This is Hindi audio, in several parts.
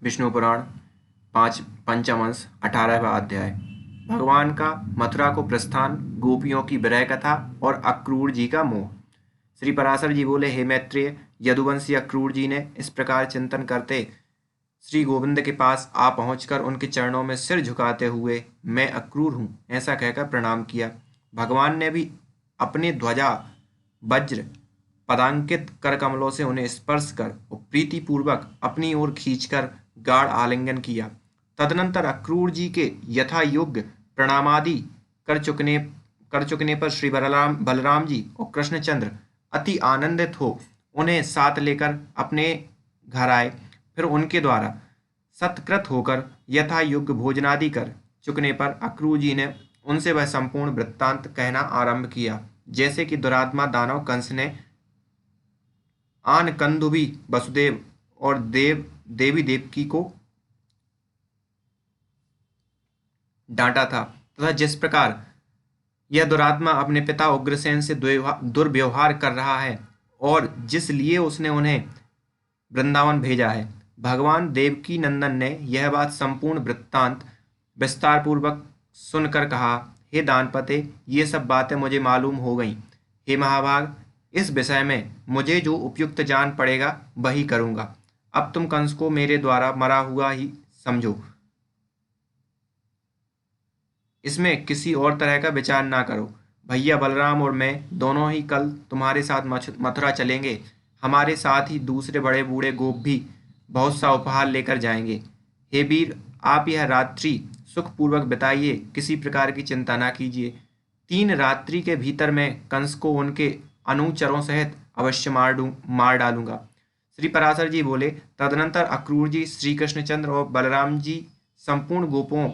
विष्णु पुराण पंचम अंश 18वां अध्याय। भगवान का मथुरा को प्रस्थान, गोपियों की विरह कथा और अक्रूर जी का मोह। श्री पराशर जी बोले, हे मैत्रेय, यदुवंशी अक्रूर जी ने इस प्रकार चिंतन करते श्री गोविंद के पास आ पहुंचकर उनके चरणों में सिर झुकाते हुए मैं अक्रूर हूँ ऐसा कहकर प्रणाम किया। भगवान ने भी अपने ध्वजा वज्र पदांकित कर कमलों से उन्हें स्पर्श कर और प्रीतिपूर्वक अपनी ओर खींचकर गाढ़ आलिंगन किया। तदनंतर अक्रूर जी के यथा योग्य प्रणामादि कर चुकने पर श्री बलराम जी और कृष्णचंद्र अति आनंदित हो उन्हें साथ लेकर अपने घर आए। फिर उनके द्वारा सत्कृत होकर यथा योग्य भोजनादि कर चुकने पर अक्रूर जी ने उनसे वह संपूर्ण वृत्तांत कहना आरंभ किया, जैसे कि दुरात्मा दानव कंस ने आन कंदुभी वसुदेव और देवी देवकी को डांटा था, तथा जिस प्रकार यह दुरात्मा अपने पिता उग्रसेन से दुर्व्यवहार कर रहा है और जिस लिए उसने उन्हें वृंदावन भेजा है। भगवान देवकी नंदन ने यह बात संपूर्ण वृत्तांत विस्तार पूर्वक सुनकर कहा, हे दानपते, ये सब बातें मुझे मालूम हो गईं। हे महाभाग, इस विषय में मुझे जो उपयुक्त जान पड़ेगा वही करूंगा। अब तुम कंस को मेरे द्वारा मरा हुआ ही समझो, इसमें किसी और तरह का विचार ना करो। भैया बलराम और मैं दोनों ही कल तुम्हारे साथ मथुरा चलेंगे। हमारे साथ ही दूसरे बड़े बूढ़े गोप भी बहुत सा उपहार लेकर जाएंगे। हे वीर, आप यह रात्रि सुखपूर्वक बिताइए, किसी प्रकार की चिंता ना कीजिए। 3 रात्रि के भीतर मैं कंस को उनके अनुचरों सहित अवश्य मार डालूंगा। श्री पराशर जी बोले, तदनंतर अक्रूर जी, श्री कृष्णचंद्र और बलराम जी संपूर्ण गोपों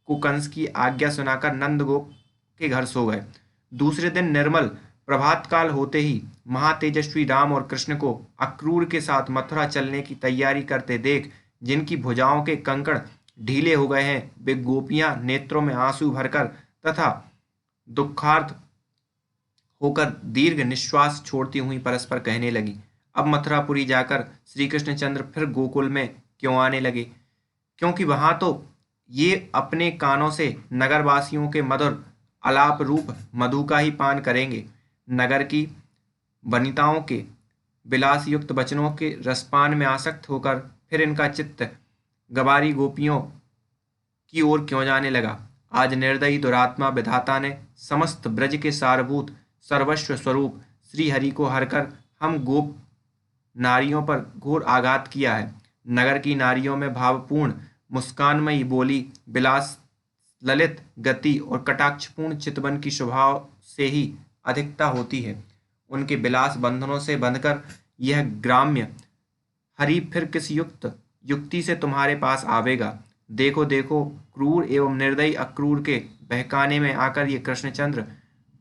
को कंस की आज्ञा सुनाकर नंदगोप के घर सो गए। दूसरे दिन निर्मल प्रभात काल होते ही महातेजस्वी राम और कृष्ण को अक्रूर के साथ मथुरा चलने की तैयारी करते देख, जिनकी भुजाओं के कंकड़ ढीले हो गए हैं, वे गोपियां नेत्रों में आंसू भरकर तथा दुखार्थ होकर दीर्घ निश्वास छोड़ती हुई परस्पर कहने लगी, अब मथुरापुरी जाकर श्री कृष्णचंद्र फिर गोकुल में क्यों आने लगे, क्योंकि वहां तो ये अपने कानों से नगरवासियों के मधुर आलाप रूप मधु का ही पान करेंगे। नगर की वनिताओं के विलास युक्त वचनों के रसपान में आसक्त होकर फिर इनका चित्त गवारी गोपियों की ओर क्यों जाने लगा। आज निर्दयी दुरात्मा विधाता ने समस्त ब्रज के सारभूत सर्वस्व स्वरूप श्री हरि को हरकर हम गोप नारियों पर घोर आघात किया है। नगर की नारियों में भावपूर्ण मुस्कानमयी बोली, विलास ललित गति और कटाक्षपूर्ण चितवन की स्वभाव से ही अधिकता होती है। उनके विलास बंधनों से बंधकर यह ग्राम्य हरि फिर किस युक्ति से तुम्हारे पास आवेगा। देखो देखो, क्रूर एवं निर्दयी अक्रूर के बहकाने में आकर ये कृष्णचंद्र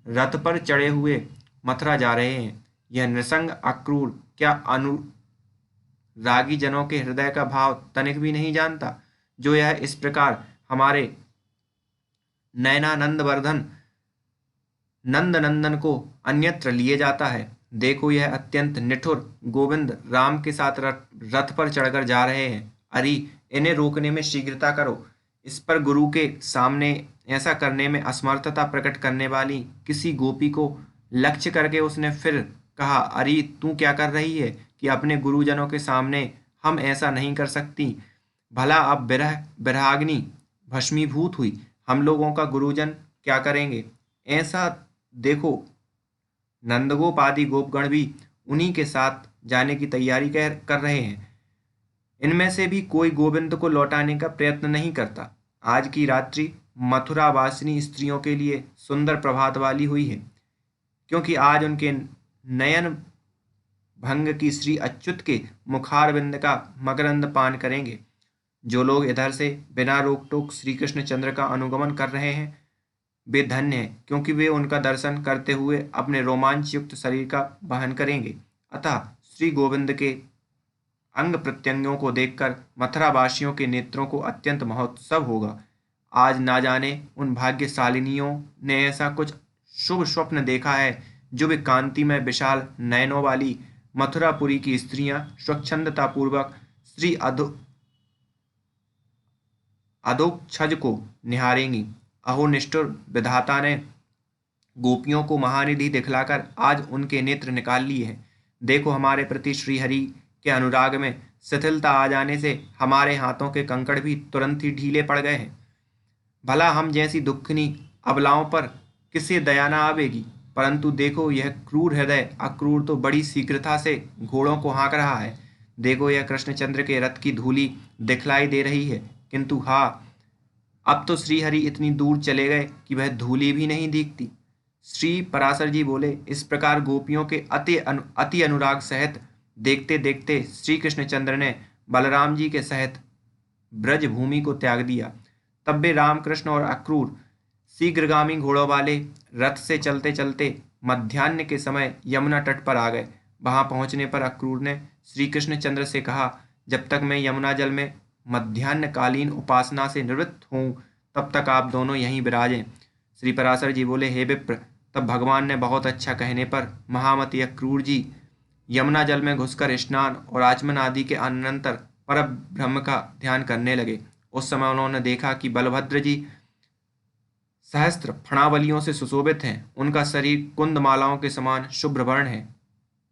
रथ पर चढ़े हुए मथुरा जा रहे हैं। यह नृसंग अक्रूर क्या अनुरागी जनों के हृदय का भाव तनिक भी नहीं जानता, जो यह इस प्रकार हमारे नयनानंदवर्धन नंदनंदन को अन्यत्र लिए जाता है। देखो, यह अत्यंत निठुर गोविंद राम के साथ रथ पर चढ़कर जा रहे हैं। अरे, इन्हें रोकने में शीघ्रता करो। इस पर गुरु के सामने ऐसा करने में असमर्थता प्रकट करने वाली किसी गोपी को लक्ष्य करके उसने फिर कहा, अरे तू क्या कर रही है कि अपने गुरुजनों के सामने हम ऐसा नहीं कर सकती। भला अब विरहाग्नि भस्मीभूत हुई, हम लोगों का गुरुजन क्या करेंगे। ऐसा देखो, नंदगोप आदि गोपगण भी उन्हीं के साथ जाने की तैयारी कर रहे हैं। इनमें से भी कोई गोविंद को लौटाने का प्रयत्न नहीं करता। आज की रात्रि मथुरा वासिनी स्त्रियों के लिए सुंदर प्रभात वाली हुई है, क्योंकि आज उनके नयन भंग की श्री अच्युत के मुखारविंद का मकरंद पान करेंगे। जो लोग इधर से बिना रोक टोक श्री कृष्णचंद्र का अनुगमन कर रहे हैं, वे धन्य हैं, क्योंकि वे उनका दर्शन करते हुए अपने रोमांच युक्त शरीर का वहन करेंगे। अतः श्री गोविंद के अंग प्रत्यंगों को देखकर मथुरावासियों के नेत्रों को अत्यंत महोत्सव होगा। आज ना जाने उन भाग्यशालिनियों ने ऐसा कुछ शुभ स्वप्न देखा है, जो वे कांति में विशाल नयनों वाली मथुरापुरी की स्त्रियां स्वच्छंदता पूर्वक श्री अधोक्षज को निहारेंगी। अहो निष्ठुर विधाता ने गोपियों को महानिधि दिखलाकर आज उनके नेत्र निकाल लिए हैं। देखो, हमारे प्रति श्रीहरि के अनुराग में शिथिलता आ जाने से हमारे हाथों के कंकड़ भी तुरंत ही ढीले पड़ गए हैं। भला हम जैसी दुखनी अबलाओं पर किसे दया न आवेगी, परंतु देखो, यह क्रूर हृदय अक्रूर तो बड़ी शीघ्रता से घोड़ों को हाँक रहा है। देखो, यह कृष्णचंद्र के रथ की धूली दिखलाई दे रही है, किंतु हाँ, अब तो श्रीहरि इतनी दूर चले गए कि वह धूली भी नहीं दिखती। श्री पराशर जी बोले, इस प्रकार गोपियों के अति अनुराग सहित देखते देखते श्री कृष्णचंद्र ने बलराम जी के सहित ब्रज भूमि को त्याग दिया। तब वे रामकृष्ण और अक्रूर शीघ्रगामी घोड़ों वाले रथ से चलते चलते मध्याह्न के समय यमुना तट पर आ गए। वहां पहुंचने पर अक्रूर ने श्री कृष्णचंद्र से कहा, जब तक मैं यमुना जल में मध्याह्नकालीन उपासना से निवृत्त हूँ, तब तक आप दोनों यहीं विराजें। श्री पराशर जी बोले, हे विप्र, तब भगवान ने बहुत अच्छा कहने पर महामति अक्रूर जी यमुना जल में घुसकर स्नान और आचमन आदि के अनंतर पर ब्रह्म का ध्यान करने लगे। उस समय उन्होंने देखा कि बलभद्र जी सहस्त्र फणावलियों से सुशोभित हैं। उनका शरीर कुंदमालाओं के समान शुभ्र वर्ण है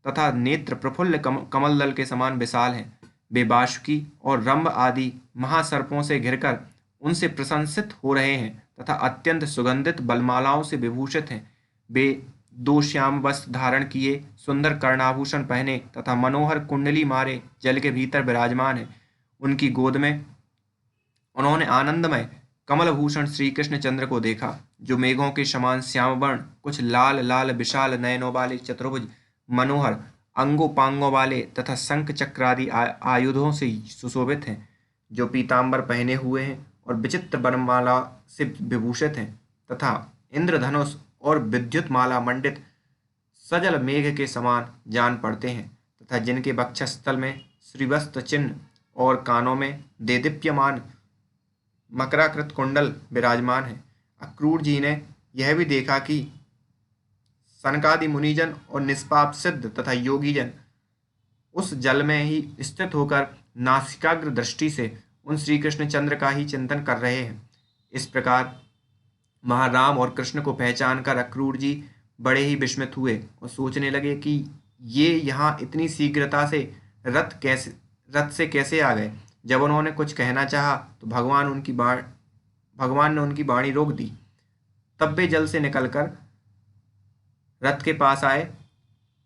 तथा नेत्र प्रफुल्ल कमल दल के समान विशाल हैं। वे बाशुकी और रंभ आदि महासर्पों से घिरकर उनसे प्रशंसित हो रहे हैं तथा अत्यंत सुगंधित बलमालाओं से विभूषित हैं। वे दो श्याम वस्त्र धारण किए, सुंदर कर्णाभूषण पहने तथा मनोहर कुंडली मारे जल के भीतर विराजमान है। उनकी गोद में उन्होंने आनंदमय कमलभूषण श्री कृष्णचंद्र को देखा, जो मेघों के समान श्याम वर्ण, कुछ लाल लाल विशाल नयनों वाले, चतुर्भुज मनोहर अंगों पांगों वाले तथा शंख चक्रादि आयुधों से सुशोभित हैं, जो पीतांबर पहने हुए हैं और विचित्र वनमाला से विभूषित हैं तथा इंद्रधनुष और विद्युत माला मंडित सजल मेघ के समान जान पड़ते हैं तथा जिनके वक्षस्थल में श्रीवस्त्र चिन्ह और कानों में देदीप्यमान मकराकृत कुंडल विराजमान है। अक्रूर जी ने यह भी देखा कि सनकादि मुनिजन और निष्पाप सिद्ध तथा योगीजन उस जल में ही स्थित होकर नासिकाग्र दृष्टि से उन श्री कृष्णचंद्र का ही चिंतन कर रहे हैं। इस प्रकार महाराम और कृष्ण को पहचान कर अक्रूर जी बड़े ही विस्मित हुए और सोचने लगे कि ये यहाँ इतनी शीघ्रता से रथ से कैसे आ गए। जब उन्होंने कुछ कहना चाहा तो भगवान ने उनकी वाणी रोक दी। तब वे जल से निकलकर रथ के पास आए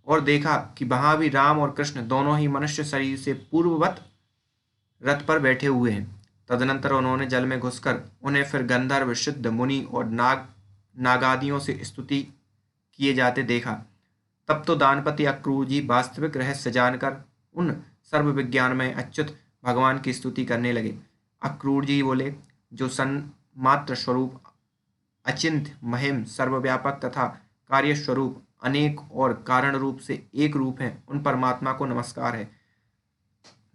और देखा कि वहां भी राम और कृष्ण दोनों ही मनुष्य शरीर से पूर्ववत रथ पर बैठे हुए हैं। तदनंतर उन्होंने जल में घुसकर उन्हें फिर गंधर्व, सिद्ध, मुनि और नागादियों से स्तुति किए जाते देखा। तब तो दानपति अक्रूर जी वास्तविक रहस्य जानकर उन सर्वविज्ञानमय अच्युत भगवान की स्तुति करने लगे। अक्रूर जी बोले, जो सन्मात्र स्वरूप, अचिंत्य, महिम, सर्वव्यापक तथा कार्य स्वरूप, अनेक और कारण रूप से एक रूप हैं, उन परमात्मा को नमस्कार है।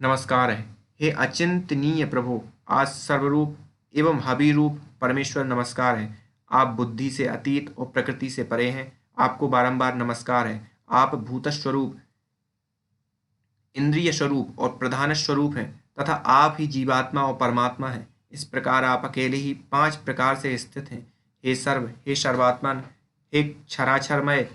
नमस्कार है। हे अचिंतनीय प्रभु, आज सर्वरूप एवं हबी रूप परमेश्वर नमस्कार है। आप बुद्धि से अतीत और प्रकृति से परे हैं। आपको बारंबार नमस्कार है। आप भूत स्वरूप, इंद्रिय स्वरूप और प्रधान स्वरूप हैं तथा आप ही जीवात्मा और परमात्मा हैं। इस प्रकार आप अकेले ही 5 प्रकार से स्थित हैं। हे सर्व, हे सर्वात्मन, हे क्षराक्षरमय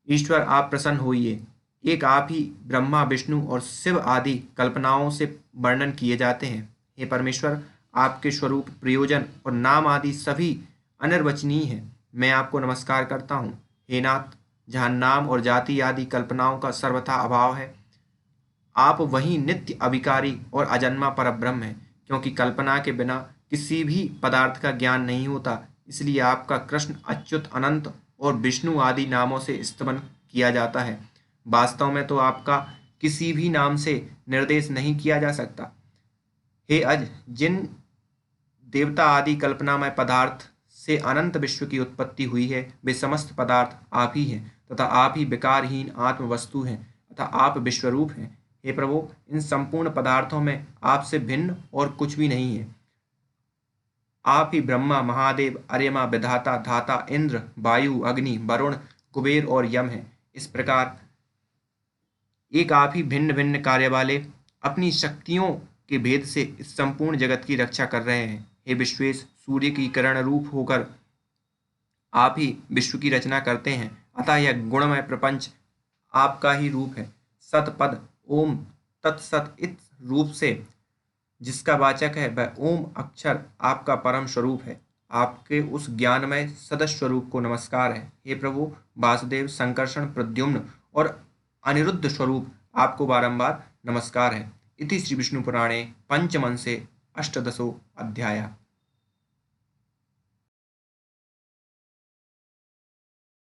ईश्वर, आप प्रसन्न होइए। एक आप ही ब्रह्मा, विष्णु और शिव आदि कल्पनाओं से वर्णन किए जाते हैं। हे परमेश्वर, आपके स्वरूप, प्रयोजन और नाम आदि सभी अनिर्वचनीय हैं। मैं आपको नमस्कार करता हूँ। हे नाथ, जहाँ नाम और जाति आदि कल्पनाओं का सर्वथा अभाव है, आप वही नित्य अविकारी और अजन्मा परब्रह्म हैं। क्योंकि कल्पना के बिना किसी भी पदार्थ का ज्ञान नहीं होता, इसलिए आपका कृष्ण, अच्युत, अनंत और विष्णु आदि नामों से स्तमन किया जाता है। वास्तव में तो आपका किसी भी नाम से निर्देश नहीं किया जा सकता। हे अज, जिन देवता आदि कल्पनामय पदार्थ से अनंत विश्व की उत्पत्ति हुई है, वे समस्त पदार्थ आप ही हैं तथा आप ही विकारहीन आत्म वस्तु हैं तथा आप विश्वरूप हैं। हे प्रभु, इन संपूर्ण पदार्थों में आपसे भिन्न और कुछ भी नहीं है। आप ही ब्रह्मा, महादेव, अर्यमा, विधाता, धाता, इंद्र, वायु, अग्नि, वरुण, कुबेर और यम हैं। इस प्रकार एक आप ही भिन्न भिन्न कार्य वाले, अपनी शक्तियों के भेद से इस संपूर्ण जगत की रक्षा कर रहे हैं। हे विश्वेश, सूर्य की किरण रूप होकर आप ही विश्व की रचना करते हैं, अतः यह गुणमय प्रपंच आपका ही रूप है। सतपद ओम तत्सत इस रूप से जिसका वाचक है वह ओम अक्षर आपका परम स्वरूप है। आपके उस ज्ञानमय सदस्य स्वरूप को नमस्कार है। हे प्रभु वासुदेव, संकर्षण, प्रद्युम्न और अनिरुद्ध स्वरूप आपको बारंबार नमस्कार है। इति श्री विष्णु पुराणे पंचमंसे अष्टदशो अध्याय।